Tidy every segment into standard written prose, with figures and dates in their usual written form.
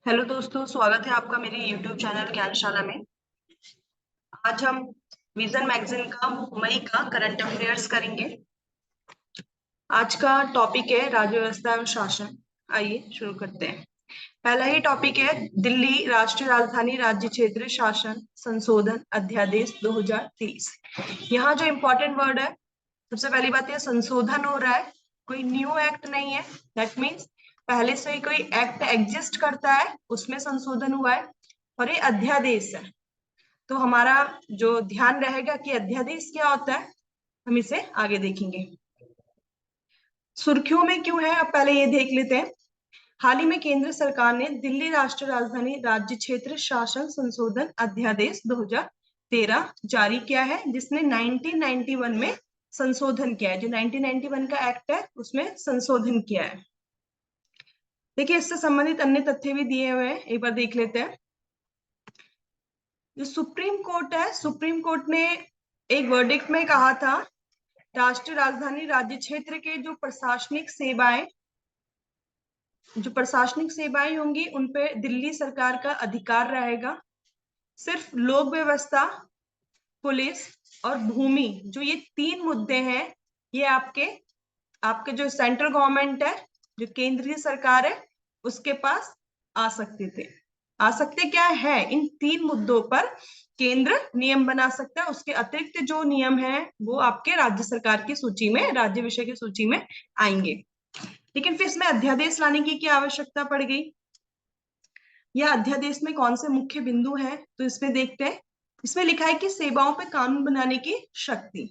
Hello दोस्तों, स्वागत है आपका मेरे YouTube चैनल ज्ञानशाला में। आज हम विजन मैगजीन का मई का करंट अफेयर्स करेंगे। आज का टॉपिक है राज्य व्यवस्था एवं शासन। आइए शुरू करते हैं। पहला ही टॉपिक है दिल्ली राष्ट्रीय राजधानी राज्य क्षेत्र शासन संशोधन अध्यादेश 2023। यहाँ जो इम्पोर्टेंट वर्ड है, सबसे पहली बात, यह संशोधन हो रहा है, कोई न्यू एक्ट नहीं है। दैट मीन्स पहले से ही कोई एक्ट एग्जिस्ट करता है, उसमें संशोधन हुआ है। और ये अध्यादेश है, तो हमारा जो ध्यान रहेगा कि अध्यादेश क्या होता है, हम इसे आगे देखेंगे। सुर्खियों में क्यों है, अब पहले ये देख लेते हैं। हाल ही में केंद्र सरकार ने दिल्ली राष्ट्रीय राजधानी राज्य क्षेत्र शासन संशोधन अध्यादेश 2013 जारी किया है, जिसने 1991 में संशोधन किया है। जो 1991 का एक्ट है उसमें संशोधन किया है। देखिए, इससे संबंधित अन्य तथ्य भी दिए हुए हैं, एक बार देख लेते हैं। जो सुप्रीम कोर्ट है, सुप्रीम कोर्ट ने एक वर्डिक्ट में कहा था, राष्ट्रीय राजधानी राज्य क्षेत्र के जो प्रशासनिक सेवाएं होंगी उन पे दिल्ली सरकार का अधिकार रहेगा। सिर्फ लोक व्यवस्था, पुलिस और भूमि, जो ये तीन मुद्दे हैं, ये आपके आपके जो सेंट्रल गवर्नमेंट है, जो केंद्रीय सरकार है, उसके पास आ सकते क्या है, इन तीन मुद्दों पर केंद्र नियम बना सकता है। उसके अतिरिक्त जो नियम है वो आपके राज्य सरकार की सूची में, राज्य विषय की सूची में आएंगे। लेकिन फिर इसमें अध्यादेश लाने की क्या आवश्यकता पड़ गई, या अध्यादेश में कौन से मुख्य बिंदु हैं, तो इसमें देखते हैं। इसमें लिखा है कि सेवाओं पर कानून बनाने की शक्ति।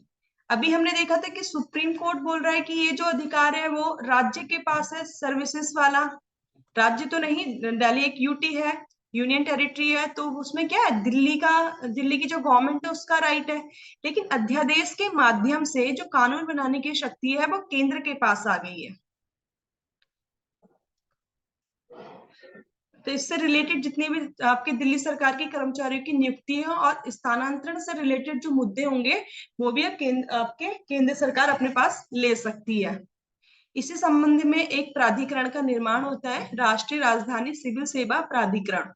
अभी हमने देखा था कि सुप्रीम कोर्ट बोल रहा है कि ये जो अधिकार है वो राज्य के पास है, सर्विसेज वाला। राज्य तो नहीं, दिल्ली एक यूटी है, यूनियन टेरिटरी है, तो उसमें क्या है, दिल्ली की जो गवर्नमेंट है उसका राइट है। लेकिन अध्यादेश के माध्यम से जो कानून बनाने की शक्ति है वो केंद्र के पास आ गई है। तो इससे रिलेटेड जितनी भी आपके दिल्ली सरकार के कर्मचारियों की नियुक्ति है और स्थानांतरण से रिलेटेड जो मुद्दे होंगे, वो भी आपके केंद्र सरकार अपने पास ले सकती है। इसी संबंध में एक प्राधिकरण का निर्माण होता है, राष्ट्रीय राजधानी सिविल सेवा प्राधिकरण।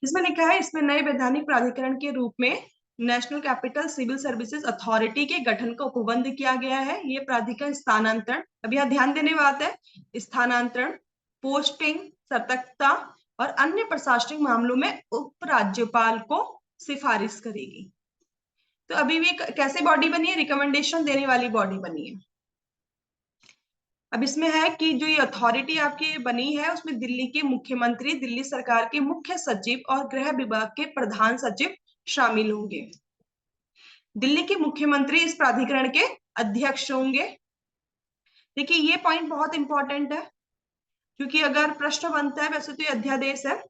इसमें लिखा है, इसमें नए वैधानिक प्राधिकरण के रूप में National Capital Civil Services Authority के गठन का उपबंध किया गया है। ये प्राधिकरण स्थानांतरण, अब यहाँ ध्यान देने बात है, स्थानांतरण, पोस्टिंग, सतर्कता और अन्य प्रशासनिक मामलों में उप राज्यपाल को सिफारिश करेगी। तो अभी भी कैसे बॉडी बनी है, रिकमेंडेशन देने वाली बॉडी बनी है। अब इसमें है कि जो ये अथॉरिटी आपकी बनी है उसमें दिल्ली के मुख्यमंत्री, दिल्ली सरकार के मुख्य सचिव और गृह विभाग के प्रधान सचिव शामिल होंगे। दिल्ली के मुख्यमंत्री इस प्राधिकरण के अध्यक्ष होंगे। देखिए, ये पॉइंट बहुत इंपॉर्टेंट है, क्योंकि अगर प्रश्न बनता है, वैसे तो ये अध्यादेश है,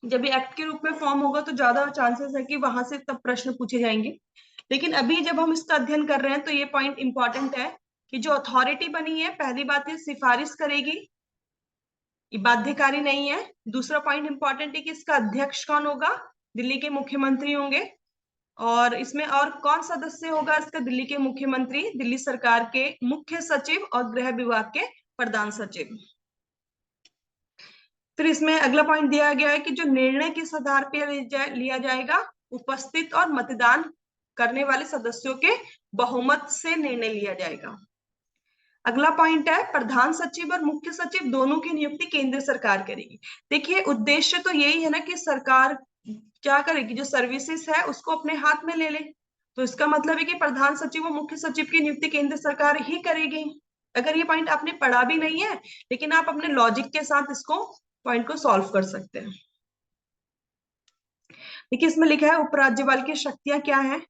जब ये एक्ट के रूप में फॉर्म होगा तो ज्यादा चांसेस है कि वहां से तब प्रश्न पूछे जाएंगे। लेकिन अभी जब हम इसका अध्ययन कर रहे हैं तो ये पॉइंट इंपॉर्टेंट है कि जो अथॉरिटी बनी है, पहली बात ये सिफारिश करेगी, ये बाध्यकारी नहीं है। दूसरा पॉइंट इंपॉर्टेंट है कि इसका अध्यक्ष कौन होगा, दिल्ली के मुख्यमंत्री होंगे। और इसमें और कौन सदस्य होगा इसका, दिल्ली के मुख्यमंत्री, दिल्ली सरकार के मुख्य सचिव और गृह विभाग के प्रधान सचिव। फिर इसमें अगला पॉइंट दिया गया है कि जो निर्णय किस आधार पर लिया जाएगा, उपस्थित और मतदान करने वाले सदस्यों के बहुमत से निर्णय लिया जाएगा। अगला पॉइंट है, प्रधान सचिव और मुख्य सचिव दोनों की नियुक्ति केंद्र सरकार करेगी। देखिए, उद्देश्य तो यही है ना कि सरकार क्या करेगी, जो सर्विसेज है उसको अपने हाथ में ले ले। तो इसका मतलब है कि प्रधान सचिव और मुख्य सचिव की नियुक्ति केंद्र सरकार ही करेगी। अगर ये पॉइंट आपने पढ़ा भी नहीं है, लेकिन आप अपने लॉजिक के साथ इसको पॉइंट को सॉल्व कर सकते हैं। देखिए, इसमें लिखा है उपराज्यपाल की शक्तियां क्या है।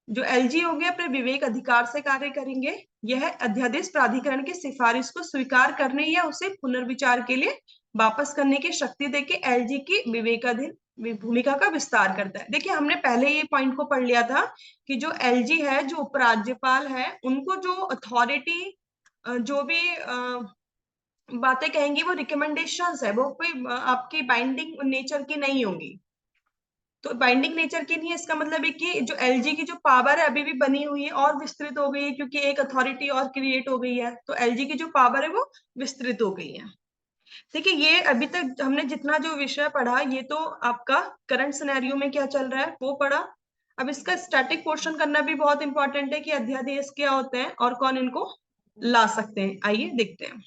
जो एलजी हो गया, अपने विवेक अधिकार से कार्य करेंगे। यह अध्यादेश प्राधिकरण की सिफारिश को स्वीकार करने या उसे पुनर्विचार के लिए वापस करने की शक्ति देके एलजी की विवेकाधीन भूमिका का विस्तार करता है। देखिए, हमने पहले ये पॉइंट को पढ़ लिया था कि जो एलजी है, जो उपराज्यपाल है, उनको जो अथॉरिटी, जो भी बातें कहेंगी वो रिकमेंडेशंस है, वो कोई आपकी बाइंडिंग नेचर की नहीं होंगी। तो बाइंडिंग नेचर की नहीं है, इसका मतलब है कि जो एलजी की जो पावर है अभी भी बनी हुई है और विस्तृत हो गई है, क्योंकि एक अथॉरिटी और क्रिएट हो गई है, तो एलजी की जो पावर है वो विस्तृत हो गई है। देखिए ये अभी तक हमने जितना जो विषय पढ़ा ये तो आपका करंट सिनेरियो में क्या चल रहा है वो पढ़ा। अब इसका स्टैटिक पोर्शन करना भी बहुत इंपॉर्टेंट है कि अध्यादेश क्या होते हैं और कौन इनको ला सकते हैं। आइए देखते हैं।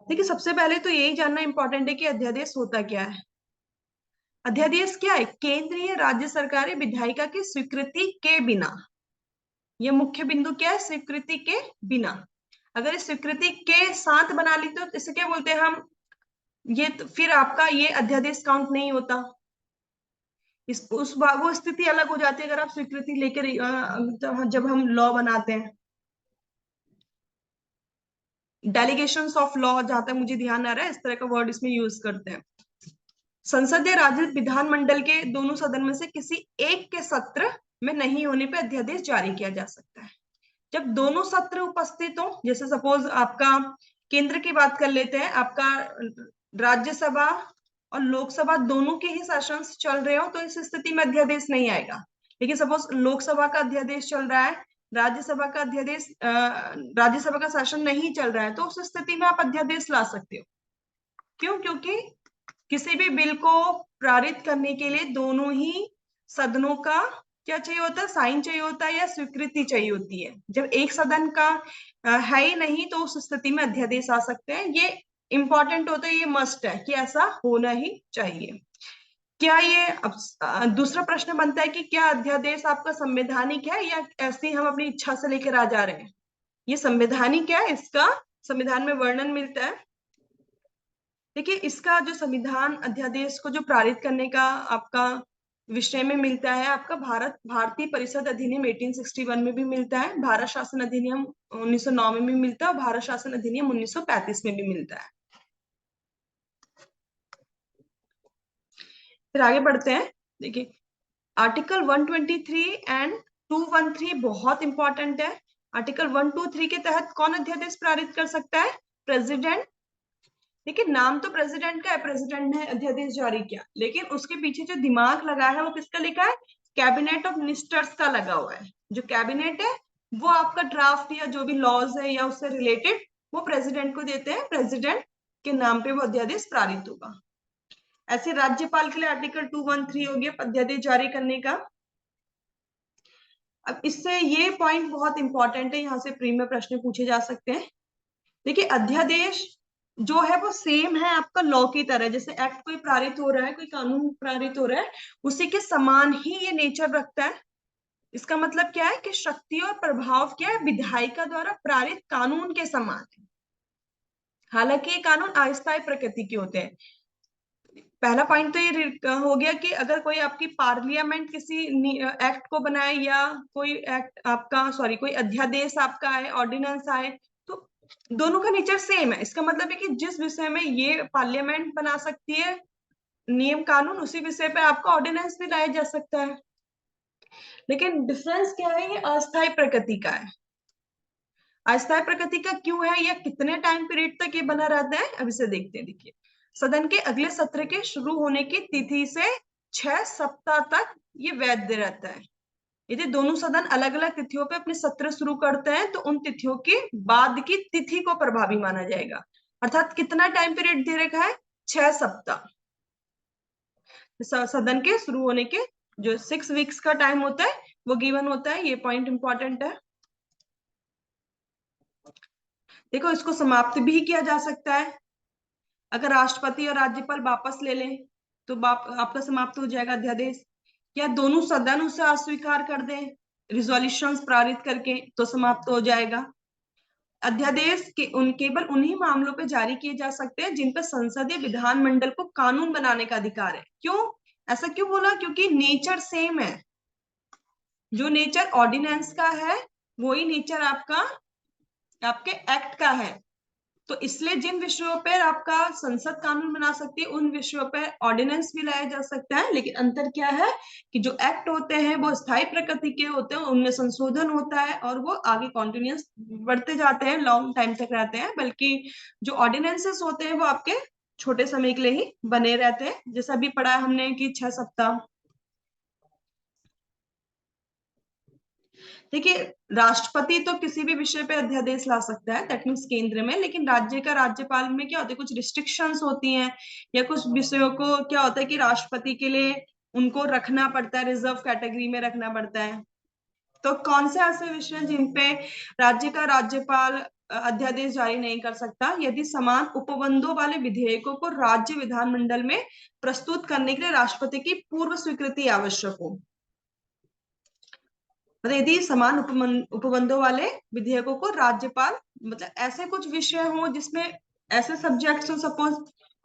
देखिए सबसे पहले तो यही जानना इंपॉर्टेंट है कि अध्यादेश होता क्या है। अध्यादेश क्या है? केंद्रीय राज्य सरकारें विधायिका की स्वीकृति के बिना, ये मुख्य बिंदु क्या है, स्वीकृति के बिना। अगर इस स्वीकृति के साथ बना ली तो इसे क्या बोलते हैं हम, ये तो फिर आपका ये अध्यादेश काउंट नहीं होता। इस उस वो स्थिति अलग हो जाती है अगर आप स्वीकृति लेकर जब हम लॉ बनाते हैं। डेलीगेशंस ऑफ लॉ, जहां तक मुझे ध्यान आ रहा है इस तरह का वर्ड इसमें यूज करते हैं। संसद या राज्य विधानमंडल के दोनों सदन में से किसी एक के सत्र में नहीं होने पर अध्यादेश जारी किया जा सकता है। जब दोनों सत्र उपस्थित हो, जैसे सपोज आपका केंद्र की बात कर लेते हैं, आपका राज्यसभा और लोकसभा दोनों के ही सेशन चल रहे हो तो इस स्थिति में अध्यादेश नहीं आएगा। लेकिन सपोज लोकसभा का अध्यादेश चल रहा है, राज्यसभा का अध्यादेश राज्यसभा का सेशन नहीं चल रहा है, तो उस स्थिति में आप अध्यादेश ला सकते हो। क्यों? क्योंकि किसी भी बिल को पारित करने के लिए दोनों ही सदनों का क्या चाहिए होता है, साइन चाहिए होता है या स्वीकृति चाहिए होती है। जब एक सदन का है ही नहीं तो उस स्थिति में अध्यादेश आ सकते हैं। ये इंपॉर्टेंट होता है, ये मस्ट है कि ऐसा होना ही चाहिए। क्या ये अब दूसरा प्रश्न बनता है कि क्या अध्यादेश आपका संवैधानिक है या ऐसे ही हम अपनी इच्छा से लेकर आ जा रहे हैं? ये संवैधानिक है, इसका संविधान में वर्णन मिलता है। देखिए इसका जो संविधान अध्यादेश को जो पारित करने का आपका विषय में मिलता है, आपका भारतीय परिषद अधिनियम 1861 में भी मिलता है, भारत शासन अधिनियम 1909 में भी मिलता है और भारत शासन अधिनियम 1935 में भी मिलता है। फिर आगे बढ़ते हैं। देखिए आर्टिकल 123 एंड 213 बहुत इंपॉर्टेंट है। आर्टिकल 123 के तहत कौन अध्यादेश पारित कर सकता है? प्रेसिडेंट। देखिए नाम तो प्रेसिडेंट का है, प्रेसिडेंट ने अध्यादेश जारी किया, लेकिन उसके पीछे जो दिमाग लगा है वो किसका लिखा है? कैबिनेट ऑफ मिनिस्टर्स का लगा हुआ है। जो कैबिनेट है वो आपका ड्राफ्ट या जो भी लॉज है या उससे रिलेटेड वो प्रेसिडेंट को देते हैं, प्रेसिडेंट के नाम पे वो अध्यादेश पारित होगा। ऐसे राज्यपाल के लिए आर्टिकल 213 हो गया अध्यादेश जारी करने का। अब इससे ये पॉइंट बहुत इंपॉर्टेंट है, यहाँ से प्री में प्रश्न पूछे जा सकते हैं। देखिए अध्यादेश जो है वो सेम है आपका लॉ की तरह, जैसे एक्ट कोई पारित हो रहा है, कोई कानून पारित हो रहा है, उसी के समान ही ये नेचर रखता है। इसका मतलब क्या है कि शक्ति और प्रभाव क्या है, विधायिका द्वारा पारित कानून के समान है। हालांकि ये कानून अस्थायी प्रकृति के होते हैं। पहला पॉइंट तो ये हो गया कि अगर कोई आपकी पार्लियामेंट किसी एक्ट को बनाए या कोई एक्ट आपका कोई अध्यादेश आपका आए, ऑर्डिनेंस आए, तो दोनों का नेचर सेम है। इसका मतलब है कि जिस विषय में ये पार्लियामेंट बना सकती है नियम कानून, उसी विषय पे आपका ऑर्डिनेंस भी लाया जा सकता है। लेकिन डिफरेंस क्या है, ये अस्थायी प्रकृति का है। अस्थायी प्रकृति का क्यों है या कितने टाइम पीरियड तक ये बना रहता है, अब इसे देखते हैं। देखिए सदन के अगले सत्र के शुरू होने की तिथि से 6 सप्ताह तक ये वैध रहता है। यदि दोनों सदन अलग अलग तिथियों पे अपने सत्र शुरू करते हैं तो उन तिथियों के बाद की तिथि को प्रभावी माना जाएगा। अर्थात कितना टाइम पीरियड दे रखा है? 6 सप्ताह। सदन के शुरू होने के जो 6 वीक्स का टाइम होता है वो गिवन होता है। ये पॉइंट इंपॉर्टेंट है। देखो इसको समाप्त भी किया जा सकता है। अगर राष्ट्रपति और राज्यपाल वापस ले लें तो आपका समाप्त हो जाएगा अध्यादेश, या दोनों सदन उसे अस्वीकार कर दें रिजोल्यूशन पारित करके तो समाप्त हो जाएगा। अध्यादेश के केवल उन्हीं मामलों पे जारी किए जा सकते हैं जिन पर संसदीय विधानमंडल को कानून बनाने का अधिकार है। क्यों ऐसा क्यों बोला? क्योंकि नेचर सेम है। जो नेचर ऑर्डिनेंस का है वही नेचर आपके एक्ट का है। तो इसलिए जिन विषयों पर आपका संसद कानून बना सकती है उन विषयों पर ऑर्डिनेंस भी लाया जा सकता है। लेकिन अंतर क्या है कि जो एक्ट होते हैं वो स्थायी प्रकृति के होते हैं, उनमें संशोधन होता है और वो आगे कॉन्टिन्यूस बढ़ते जाते हैं, लॉन्ग टाइम तक रहते हैं। बल्कि जो ऑर्डिनेंसेस होते हैं वो आपके छोटे समय के लिए ही बने रहते हैं, जैसा भी पढ़ा हमने कि 6 सप्ताह। देखिए, राष्ट्रपति तो किसी भी विषय पे अध्यादेश ला सकता है, दैट मीन्स केंद्र में, लेकिन राज्य का राज्यपाल में क्या होता है, कुछ रिस्ट्रिक्शंस होती हैं, या कुछ विषयों को क्या होता है कि राष्ट्रपति के लिए उनको रखना पड़ता है, रिजर्व कैटेगरी में रखना पड़ता है। तो कौन से ऐसे विषय हैं जिन पे राज्य का राज्यपाल अध्यादेश जारी नहीं कर सकता? यदि समान उपबंधों वाले विधेयकों को राज्य विधानमंडल में प्रस्तुत करने के लिए राष्ट्रपति की पूर्व स्वीकृति आवश्यक हो। मतलब यदि समान उपबंधों वाले विधेयकों को राज्यपाल, मतलब ऐसे कुछ विषय हो जिसमें ऐसे सब्जेक्ट्स हो, सपोज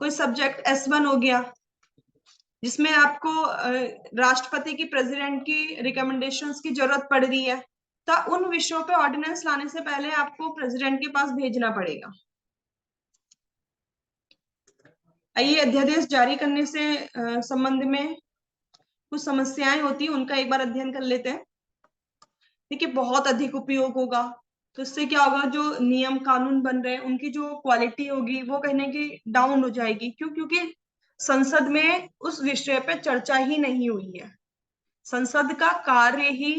कोई सब्जेक्ट S1 हो गया जिसमें आपको राष्ट्रपति की, प्रेसिडेंट की रिकमेंडेशंस की जरूरत पड़ रही है, तो उन विषयों पे ऑर्डिनेंस लाने से पहले आपको प्रेसिडेंट के पास भेजना पड़ेगा। आइए, अध्यादेश जारी करने से संबंध में कुछ समस्याएं होती है, उनका एक बार अध्ययन कर लेते हैं। देखिए, बहुत अधिक उपयोग होगा तो इससे क्या होगा, जो नियम कानून बन रहे हैं उनकी जो क्वालिटी होगी वो कहीं ना कहीं डाउन हो जाएगी। क्यों? क्योंकि संसद में उस विषय पे चर्चा ही नहीं हुई है। संसद का कार्य ही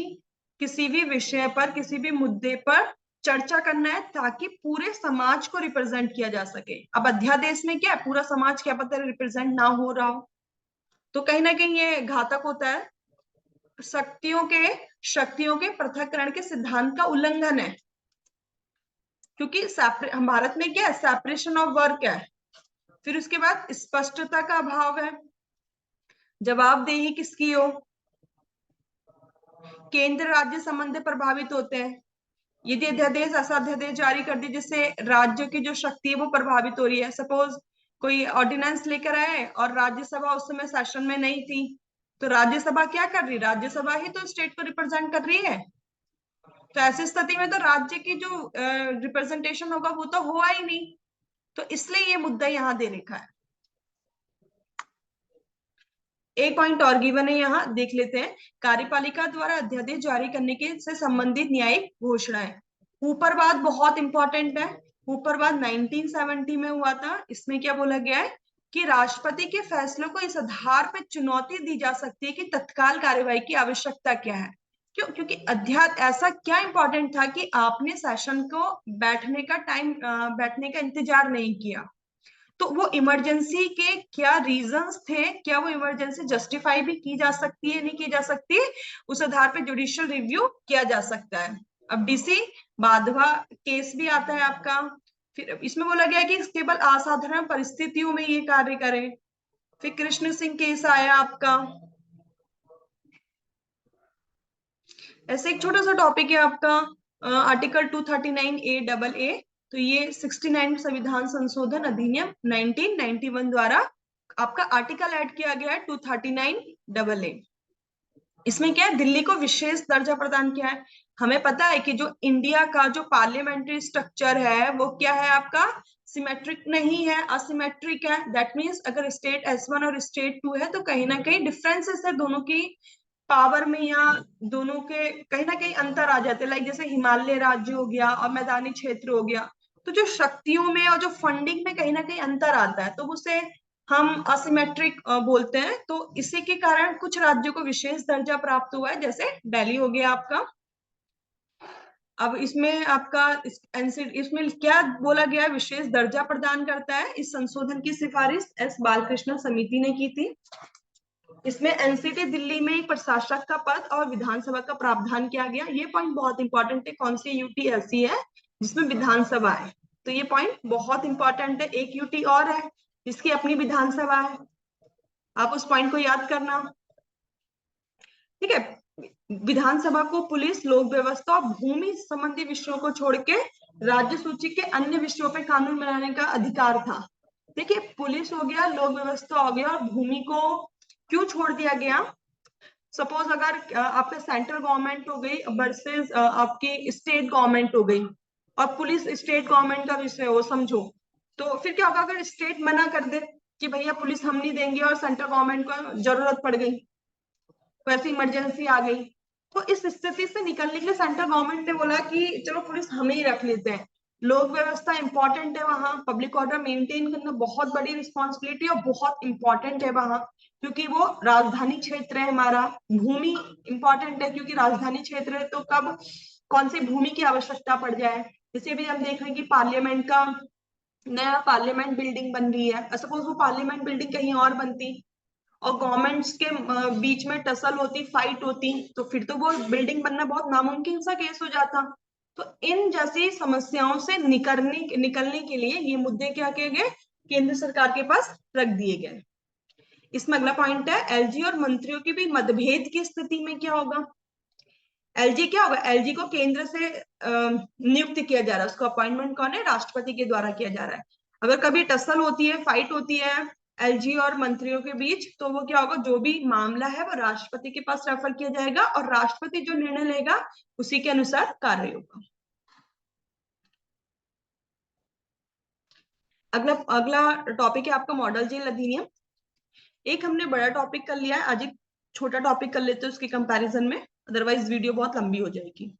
किसी भी विषय पर, किसी भी मुद्दे पर चर्चा करना है ताकि पूरे समाज को रिप्रेजेंट किया जा सके। अब अध्यादेश में क्या है, पूरा समाज क्या पता रिप्रेजेंट ना हो रहा हो, तो कहीं ना कहीं ये घातक होता है। शक्तियों के पृथक्करण के सिद्धांत का उल्लंघन है, क्योंकि हम भारत में क्या है, सेपरेशन ऑफ वर्क है। फिर उसके बाद स्पष्टता का अभाव है, जवाबदेही किसकी हो, केंद्र राज्य संबंध प्रभावित होते हैं। यदि अध्यादेश, ऐसा अध्यादेश जारी कर दिए जिससे राज्य की जो शक्ति है वो प्रभावित हो रही है, सपोज कोई ऑर्डिनेंस लेकर आए और राज्यसभा उस समय सेशन में नहीं थी, तो राज्यसभा क्या कर रही, राज्यसभा ही तो स्टेट को रिप्रेजेंट कर रही है। तो ऐसी स्थिति में तो राज्य की जो रिप्रेजेंटेशन होगा वो तो हुआ ही नहीं, तो इसलिए ये मुद्दा यहाँ दे रखा है। एक पॉइंट और गिवन है, यहाँ देख लेते हैं। कार्यपालिका द्वारा अध्यादेश जारी करने के से संबंधित न्यायिक घोषणाएं। ऊपर बात बहुत इंपॉर्टेंट है, ऊपर बात 1970 में हुआ था। इसमें क्या बोला गया है कि राष्ट्रपति के फैसलों को इस आधार पर चुनौती दी जा सकती है कि तत्काल कार्यवाही की आवश्यकता क्या है। क्यों? क्योंकि अध्यादेश ऐसा क्या इंपॉर्टेंट था कि आपने सेशन को बैठने का इंतजार नहीं किया, तो वो इमरजेंसी के क्या रीजंस थे, क्या वो इमरजेंसी जस्टिफाई भी की जा सकती है, नहीं की जा सकती, उस आधार पे जुडिशियल रिव्यू किया जा सकता है। अब डीसी बाधवा केस भी आता है आपका। फिर इसमें बोला गया कि केवल असाधारण परिस्थितियों में ये कार्य करें। फिर कृष्ण सिंह केस आया आपका। ऐसे एक छोटा सा टॉपिक है आपका आर्टिकल 239A तो ये 69 संविधान संशोधन अधिनियम 1991 द्वारा आपका आर्टिकल ऐड किया गया है 239AA। इसमें क्या है, दिल्ली को विशेष दर्जा प्रदान किया है। हमें पता है कि जो इंडिया का जो पार्लियामेंट्री स्ट्रक्चर है वो क्या है आपका, सिमेट्रिक नहीं है, असिमेट्रिक है। दैट मीन्स अगर स्टेट S1 और स्टेट 2 है तो कहीं ना कहीं डिफरेंसेस है दोनों की पावर में, या दोनों के कहीं ना कहीं अंतर आ जाते हैं। लाइक जैसे हिमालय राज्य हो गया और मैदानी क्षेत्र हो गया, तो जो शक्तियों में और जो फंडिंग में कहीं ना कहीं अंतर आता है, तो उसे हम असिमेट्रिक बोलते हैं। तो इसी के कारण कुछ राज्यों को विशेष दर्जा प्राप्त हुआ है, जैसे दिल्ली हो गया आपका। अब इसमें आपका इसमें क्या बोला गया, विशेष दर्जा प्रदान करता है। इस संशोधन की सिफारिश S बालकृष्ण समिति ने की थी। इसमें एनसीटी दिल्ली में एक प्रशासक का पद और विधानसभा का प्रावधान किया गया। ये पॉइंट बहुत इंपॉर्टेंट है, कौन सी यूटी ऐसी है जिसमें विधानसभा है, तो ये पॉइंट बहुत इंपॉर्टेंट है। एक यूटी और है जिसकी अपनी विधानसभा है, आप उस पॉइंट को याद करना। ठीक है, विधानसभा को पुलिस, लोक व्यवस्था और भूमि संबंधी विषयों को छोड़ के राज्य सूची के अन्य विषयों पर कानून बनाने का अधिकार था। देखिए, पुलिस हो गया, लोक व्यवस्था हो गया और भूमि को क्यों छोड़ दिया गया। सपोज अगर आपका सेंट्रल गवर्नमेंट हो गई वर्सेस आपकी स्टेट गवर्नमेंट हो गई और पुलिस स्टेट गवर्नमेंट का विषय हो, समझो, तो फिर क्या होगा अगर स्टेट मना कर दे कि भैया पुलिस हम नहीं देंगे और सेंट्रल गवर्नमेंट को जरूरत पड़ गई, वैसे इमरजेंसी आ गई, तो इस स्थिति से निकलने के लिए सेंट्रल गवर्नमेंट ने बोला कि चलो पुलिस हम ही रख लेते हैं। लोक व्यवस्था इंपॉर्टेंट है, वहां पब्लिक ऑर्डर मेंटेन करना बहुत बड़ी रिस्पॉन्सिबिलिटी और बहुत इंपॉर्टेंट है वहां। क्योंकि वो राजधानी क्षेत्र है हमारा। भूमि इंपॉर्टेंट है क्योंकि राजधानी क्षेत्र है, तो कब कौन सी भूमि की आवश्यकता पड़ जाए। जैसे भी हम देख रहे हैं कि पार्लियामेंट का नया पार्लियामेंट बिल्डिंग बन रही है, सपोज वो पार्लियामेंट बिल्डिंग कहीं और बनती और गवर्नमेंट्स के बीच में टसल होती, फाइट होती, तो फिर तो वो बिल्डिंग बनना बहुत नामुमकिन सा केस हो जाता। तो इन जैसी समस्याओं से निकलने निकलने के लिए ये मुद्दे क्या किए गए, केंद्र सरकार के पास रख दिए गए। इसमें अगला पॉइंट है, एलजी और मंत्रियों के भी मतभेद की स्थिति में क्या होगा। एलजी क्या होगा, एलजी को केंद्र से नियुक्त किया जा रहा है, उसको अपॉइंटमेंट कौन है, राष्ट्रपति के द्वारा किया जा रहा है। अगर कभी टसल होती है, फाइट होती है एलजी और मंत्रियों के बीच, तो वो क्या होगा, जो भी मामला है वो राष्ट्रपति के पास रेफर किया जाएगा और राष्ट्रपति जो निर्णय लेगा उसी के अनुसार कार्य होगा। अगला अगला टॉपिक है आपका मॉडल जेल अधिनियम। एक हमने बड़ा टॉपिक कर लिया है, आज एक छोटा टॉपिक कर लेते हैं उसके कंपैरिजन में, अदरवाइज वीडियो बहुत लंबी हो जाएगी।